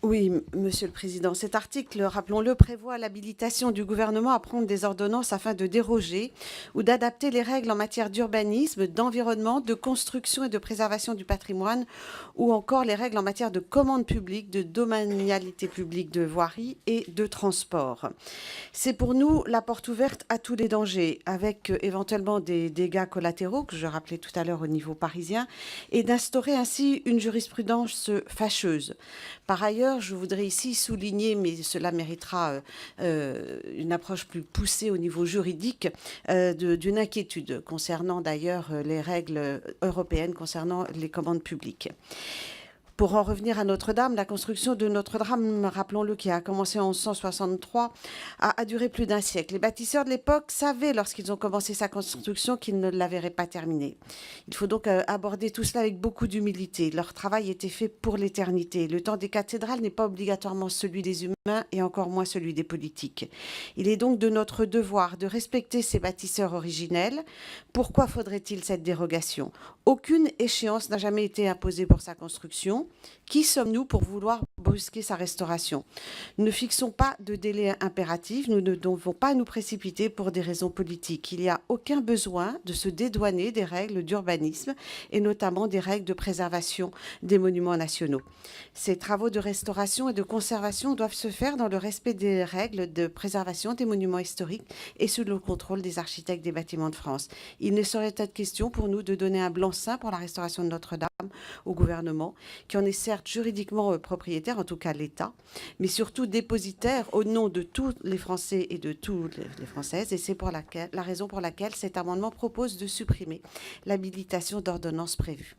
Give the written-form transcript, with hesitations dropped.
Oui, Monsieur le Président. Cet article, rappelons-le, prévoit l'habilitation du gouvernement à prendre des ordonnances afin de déroger ou d'adapter les règles en matière d'urbanisme, d'environnement, de construction et de préservation du patrimoine, ou encore les règles en matière de commande publique, de domanialité publique de voirie et de transport. C'est pour nous la porte ouverte à tous les dangers, avec éventuellement des dégâts collatéraux, que je rappelais tout à l'heure au niveau parisien, et d'instaurer ainsi une jurisprudence fâcheuse. Par ailleurs, je voudrais ici souligner, mais cela méritera une approche plus poussée au niveau juridique, d'une inquiétude concernant d'ailleurs les règles européennes concernant les commandes publiques. Pour en revenir à Notre-Dame, la construction de Notre-Dame, rappelons-le, qui a commencé en 1163, a duré plus d'un siècle. Les bâtisseurs de l'époque savaient, lorsqu'ils ont commencé sa construction, qu'ils ne la verraient pas terminée. Il faut donc aborder tout cela avec beaucoup d'humilité. Leur travail était fait pour l'éternité. Le temps des cathédrales n'est pas obligatoirement celui des humains et encore moins celui des politiques. Il est donc de notre devoir de respecter ces bâtisseurs originels. Pourquoi faudrait-il cette dérogation? Aucune échéance n'a jamais été imposée pour sa construction. Qui sommes-nous pour vouloir brusquer sa restauration? Ne fixons pas de délai impératif, nous ne devons pas nous précipiter pour des raisons politiques. Il n'y a aucun besoin de se dédouaner des règles d'urbanisme et notamment des règles de préservation des monuments nationaux. Ces travaux de restauration et de conservation doivent se faire dans le respect des règles de préservation des monuments historiques et sous le contrôle des architectes des bâtiments de France. Il ne saurait être question pour nous de donner un blanc-seing pour la restauration de Notre-Dame au gouvernement, qui en est certes juridiquement propriétaire, en tout cas l'État, mais surtout dépositaire au nom de tous les Français et de toutes les Françaises. Et c'est la raison pour laquelle cet amendement propose de supprimer l'habilitation d'ordonnance prévue.